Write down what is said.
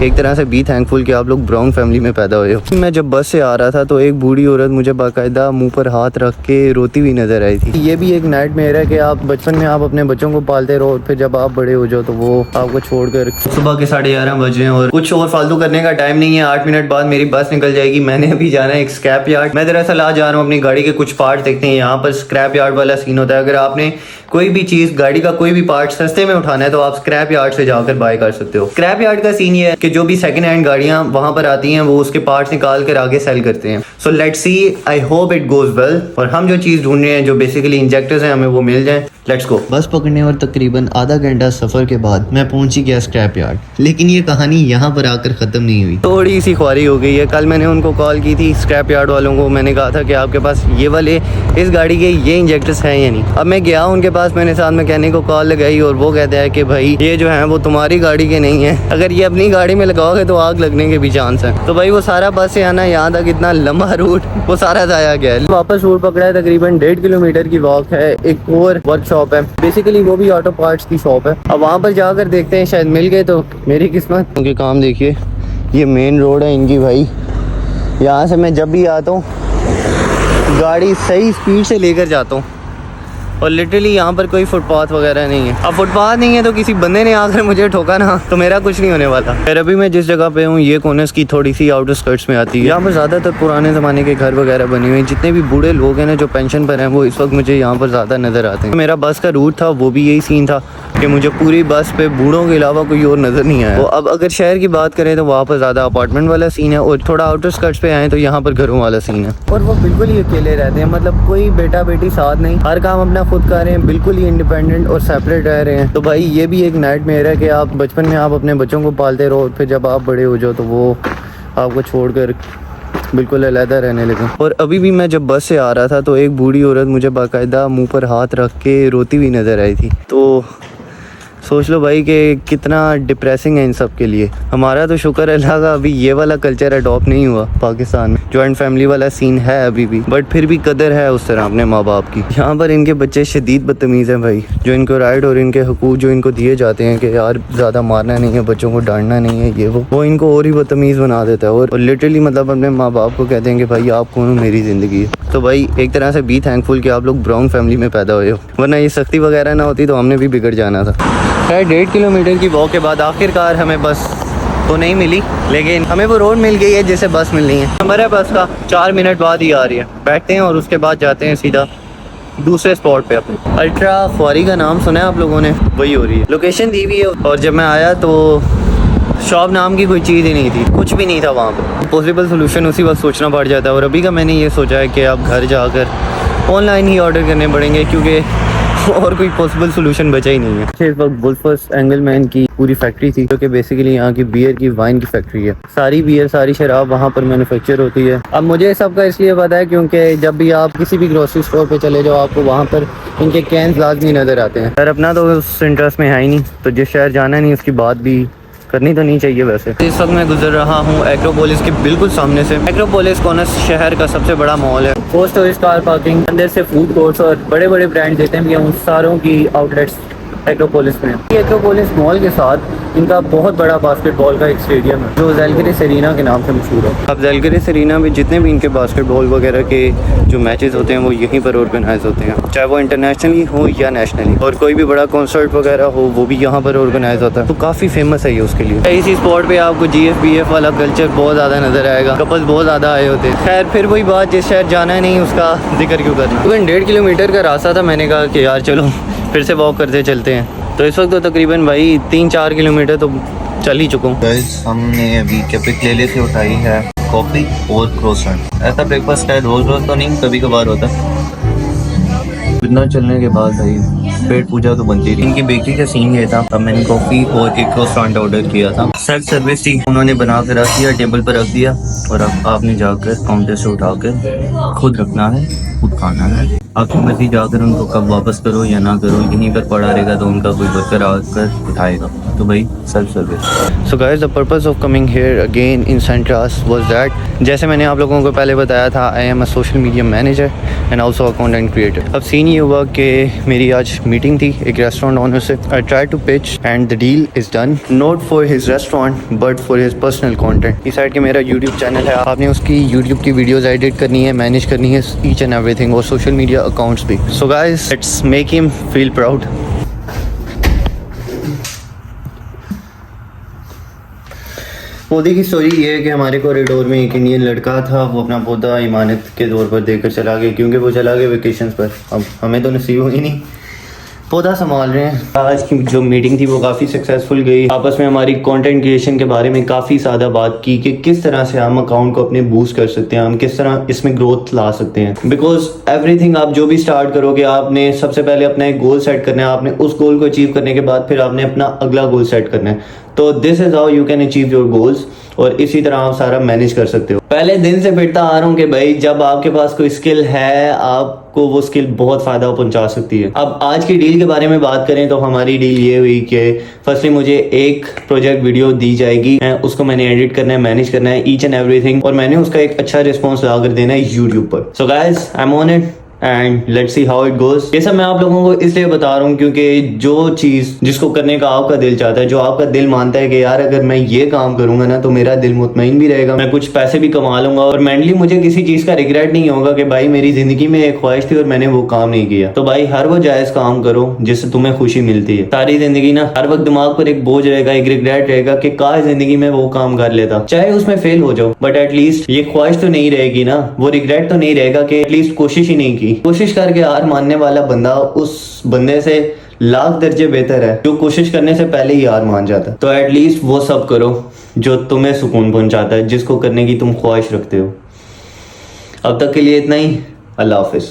एक तरह से बी थैंकफुल कि आप लोग ब्राउन फैमिली में पैदा हुए हो। मैं जब बस से आ रहा था तो एक बूढ़ी औरत मुझे बाकायदा मुंह पर हाथ रख के रोती हुई नजर आई थी। ये भी एक नाइटमेयर है कि आप बचपन में आप अपने बच्चों को पालते रहो और फिर जब आप बड़े हो जाओ तो वो आपको छोड़कर। सुबह के 11:30 बज रहे हैं और कुछ और फालतू करने का टाइम नहीं है। 8 मिनट बाद मेरी बस निकल जाएगी। मैंने अभी जाना है एक स्क्रैप यार्ड। मैं दरअसल आज जा रहा हूँ अपनी गाड़ी के कुछ पार्ट देखते हैं। यहाँ पर स्क्रैप यार्ड वाला सीन होता है। अगर आपने कोई भी चीज गाड़ी का कोई भी पार्ट सस्ते में उठाना है तो आप स्क्रैप यार्ड से जाकर बाय कर सकते हो। स्क्रैप यार्ड का सीन ये है कि जो भी सेकंड हैंड गाड़ियां वहां पर आती हैं वो उसके पार्ट्स निकाल कर आगे सेल करते हैं। So let's see, I hope it goes well और हम जो चीज ढूंढ रहे हैं जो बेसिकली इंजेक्टर्स हैं हमें वो मिल जाए। Let's go. बस पकड़ने और तकरीबन आधा घंटा सफर के बाद मैं पहुंच ही गया स्क्रैप यार्ड। लेकिन ये कहानी यहाँ पर आकर खत्म नहीं हुई। थोड़ी सी ख्वारी हो गई है। कल मैंने उनको कॉल की थी स्क्रैप यार्ड वालों को। मैंने कहा था कि आपके पास ये वाले इस गाड़ी के ये इंजेक्टर्स हैं या नहीं। अब मैं गया उनके पास, मैंने साथ मैकेनिक को कॉल लगाई और वो कहता है कि भाई ये जो है वो तुम्हारी गाड़ी के नहीं है। अगर ये अपनी गाड़ी में लगाओगे तो आग लगने के भी चांस है। तो भाई वो सारा बस से आना यहाँ तक इतना लंबा रूट वो सारा जाया गया है। वापस रूट पकड़ा है। तकरीबन 1.5 किलोमीटर की वॉक है। एक और वर्कशॉप है, बेसिकली वो भी ऑटो पार्ट्स की शॉप है। अब वहाँ पर जाकर देखते हैं, शायद मिल गए तो मेरी किस्मत। उनके काम देखिए, ये मेन रोड है इनकी भाई। यहाँ से मैं जब भी आता हूँ गाड़ी सही स्पीड से लेकर जाता हूँ और लिटरली यहाँ पर कोई फुटपाथ वगैरह नहीं है। अब फुटपाथ नहीं है तो किसी बंदे ने आकर मुझे ठोका ना तो मेरा कुछ नहीं होने वाला। फिर अभी मैं जिस जगह पे हूँ ये कोनस की थोड़ी सी आउटर स्कर्ट्स में आती है। यहाँ पर ज़्यादातर पुराने ज़माने के घर वगैरह बने हुए हैं। जितने भी बूढ़े लोग हैं ना जो पेंशन पर हैं वो इस वक्त मुझे यहाँ पर ज़्यादा नज़र आते हैं। मेरा बस का रूट था वो भी यही सीन था कि मुझे पूरी बस पे बूढ़ों के अलावा कोई और नज़र नहीं आया। तो अब अगर शहर की बात करें तो वहाँ पर ज़्यादा अपार्टमेंट वाला सीन है और थोड़ा आउटर स्कर्ट्स पे आए तो यहाँ पर घरों वाला सीन है। और वो बिल्कुल ही अकेले रहते हैं, मतलब कोई बेटा बेटी साथ नहीं, हर काम अपना खुद कर रहे हैं, बिल्कुल ही इंडिपेंडेंट और सेपरेट रह रहे हैं। तो भाई ये भी एक नाइटमेयर है कि आप बचपन में आप अपने बच्चों को पालते रहो और फिर जब आप बड़े हो जाओ तो वो आपको छोड़कर बिल्कुल अलहदा रहने लगे। और अभी भी मैं जब बस से आ रहा था तो एक बूढ़ी औरत मुझे बाकायदा मुंह पर हाथ रख के रोती हुई नज़र आई थी। तो सोच लो भाई कि कितना डिप्रेसिंग है इन सब के लिए। हमारा तो शुक्र है अल्लाह का अभी ये वाला कल्चर अडॉप्ट नहीं हुआ पाकिस्तान में। जॉइंट फैमिली वाला सीन है अभी भी, बट फिर भी कदर है उस तरह अपने माँ बाप की। यहाँ पर इनके बच्चे शदीद बदतमीज़ हैं भाई। जो इनको राइट और इनके हुकूक जो इनको दिए जाते हैं कि यार ज़्यादा मारना नहीं है, बच्चों को डांटना नहीं है, ये वो इनको और ही बदतमीज़ बना देता है। और लिटरली मतलब अपने माँ बाप को कहते हैं कि भाई आप कौन हो, मेरी ज़िंदगी है। तो भाई एक तरह से बी थैंकफुल कि आप लोग ब्राउन फैमिली में पैदा हुए हो, वरना ये सख्ती वगैरह ना होती तो हमने भी बिगड़ जाना था। खैर 1.5 किलोमीटर की वॉक के बाद आखिरकार हमें बस तो नहीं मिली, लेकिन हमें वो रोड मिल गई है जिसे बस मिलनी है। हमारे बस का 4 मिनट बाद ही आ रही है। बैठते हैं और उसके बाद जाते हैं सीधा दूसरे स्पॉट पे अपने। अल्ट्रा ख्वारी का नाम सुना है आप लोगों ने, वही हो रही है। लोकेशन दी हुई है और जब मैं आया तो शॉप नाम की कोई चीज़ ही नहीं थी, कुछ भी नहीं था वहाँ पर। पॉसिबल सोल्यूशन उसी वक्त सोचना पड़ जाता है और अभी का मैंने ये सोचा है कि आप घर जाकर ऑनलाइन ही ऑर्डर करने पड़ेंगे क्योंकि और कोई पॉसिबल सोल्यूशन बचा ही नहीं है। इस वक्त वुल्फर्स एंगलमैन की पूरी फैक्ट्री थी जो कि बेसिकली यहाँ की बियर की वाइन की फैक्ट्री है। सारी बियर सारी शराब वहाँ पर मैन्युफैक्चर होती है। अब मुझे सबका इसलिए पता है क्योंकि जब भी आप किसी भी ग्रोसरी स्टोर पे चले जाओ आपको वहाँ पर इनके कैंस लाजमी नज़र आते हैं। पर अपना तो उस इंटरेस्ट में है ही नहीं, तो जिस शहर जाना नहीं उसकी बात भी करनी तो नहीं चाहिए। वैसे इस वक्त मैं गुजर रहा हूँ एक्रोपोलिस के बिल्कुल सामने से। एक्रोपोलिस कोनस शहर का सबसे बड़ा मॉल है। पोस्ट ऑफिस, कार पार्किंग, अंदर से फूड कोर्ट्स और बड़े बड़े ब्रांड देते हैं उन सारों की आउटलेट्स एक्रोपोलिस में। एक्रोपोलिस मॉल के साथ इनका बहुत बड़ा बास्केटबॉल का एक स्टेडियम है जो ज़ालगिरिस अरीना के नाम से मशहूर है। अब ज़ालगिरिस अरीना में जितने भी इनके बास्केटबॉल वगैरह के जो मैचेस होते हैं वो यहीं पर ऑर्गेनाइज होते हैं, चाहे वो इंटरनेशनली हो या नेशनली। और कोई भी बड़ा कॉन्सर्ट वगैरह हो वो भी यहाँ पर ऑर्गेनाइज होता है, तो काफ़ी फेमस है ये उसके लिए। इसी स्पॉट पे आपको GFBF वाला कल्चर बहुत ज़्यादा नज़र आएगा। कपल्स बहुत ज़्यादा आए होते हैं। खैर फिर वही बात, जिस शहर जाना है नहीं उसका जिक्र क्यों करना। 1.5 किलोमीटर का रास्ता था, मैंने कहा कि यार चलो फिर से वॉक करते चलते हैं। तो इस वक्त तो तकरीबन भाई 3-4 किलोमीटर तो चल ही चुका हूँ। हमने अभी कैपिटले से उठाई है कॉफ़ी और क्रोसेंट। ऐसा ब्रेकफास्ट शायद रोज़ रोज़ तो नहीं, कभी कभार होता है। इतना चलने के बाद भाई पेट पूजा तो बनती रही। इनकी बेकरी का सीन ये था, अब मैंने कॉफ़ी और एक क्रोसेंट ऑर्डर किया था। सेल्फ सर्विस थी, उन्होंने बना कर रख दिया, टेबल पर रख दिया और अब आपने जाकर काउंटर से उठाकर खुद रखना है, खुद खाना है। आपकी मर्जी जाकर उनको कब वापस करो या ना करो, यहीं पर पड़ा रहेगा तो उनका कोई वर्कर आकर उठाएगा। तो भाई self service. So guys, the purpose of coming here again in सेंट्रास वाज दैट, जैसे मैंने आप लोगों को पहले बताया था, I am a social media manager and also a content creator. अब सीन ये हुआ कि मेरी आज मीटिंग थी एक रेस्टोरेंट ओनर से। I try to pitch and the deal is done, not for his restaurant but for his personal content. इस साइड के मेरा यूट्यूब चैनल है, आपने उसकी यूट्यूब की वीडियोस एडिट करनी है, मैनेज करनी है, ईच एंड एवरीथिंग, और सोशल मीडिया अकाउंट्स भी। So guys, let's make him feel proud. पौधे की स्टोरी ये है कि हमारे कॉरिडोर में एक इंडियन लड़का था, वो अपना पौधा इमानत के तौर पर देकर चला गया, क्योंकि वो चला गया वेकेशंस पर। अब हमें तो नसीब हुई नहीं, पौधा संभाल रहे हैं। आज की जो मीटिंग थी वो काफ़ी सक्सेसफुल गई। आपस में हमारी कंटेंट क्रिएशन के बारे में काफ़ी ज़्यादा बात की कि किस तरह से हम अकाउंट को अपने बूस्ट कर सकते हैं, हम किस तरह इसमें ग्रोथ ला सकते हैं। बिकॉज एवरीथिंग आप जो भी स्टार्ट करोगे, आपने सबसे पहले अपना एक गोल सेट करना है, आपने उस गोल को अचीव करने के बाद फिर आपने अपना अगला गोल सेट करना है। तो this is how you can achieve your goals, और इसी तरह आप सारा मैनेज कर सकते हो। पहले दिन से पिटता आ रहा हूँ कि भाई जब आपके पास कोई स्किल है, आपको वो स्किल बहुत फायदा पहुंचा सकती है। अब आज की डील के बारे में बात करें तो हमारी डील ये हुई कि फर्स्टली मुझे एक प्रोजेक्ट वीडियो दी जाएगी, उसको मैंने एडिट करना है, मैनेज करना है, ईच एंड एवरीथिंग, और मैंने उसका एक अच्छा रिस्पॉन्स ला कर देना है यूट्यूब पर। So guys, I am on it and let's see how it goes. ये सब मैं आप लोगों को इसलिए बता रहा हूँ क्योंकि जो चीज़ जिसको करने का आपका दिल चाहता है, जो आपका दिल मानता है कि यार अगर मैं ये काम करूंगा ना तो मेरा दिल मुतमईन भी रहेगा, मैं कुछ पैसे भी कमा लूंगा, और मेंटली मुझे किसी चीज़ का रिग्रेट नहीं होगा कि भाई मेरी जिंदगी में एक ख्वाहिश थी और मैंने वो काम नहीं किया। तो भाई हर वो जायज़ काम करो जिससे तुम्हें खुशी मिलती है। सारी जिंदगी ना हर वक्त दिमाग पर एक बोझ रहेगा, एक रिग्रेट रहेगा कि काश जिंदगी में वो काम कर लेता, चाहे उसमें फेल हो जाओ, बट एटलीस्ट ये ख्वाहिश तो नहीं रहेगी ना, वो रिग्रेट तो नहीं रहेगा कि एटलीस्ट कोशिश ही नहीं की। कोशिश करके हार मानने वाला बंदा उस बंदे से लाख दर्जे बेहतर है जो कोशिश करने से पहले ही हार मान जाता है। तो एटलीस्ट वो सब करो जो तुम्हें सुकून पहुंचाता है, जिसको करने की तुम ख्वाहिश रखते हो। अब तक के लिए इतना ही। अल्लाह हाफिज।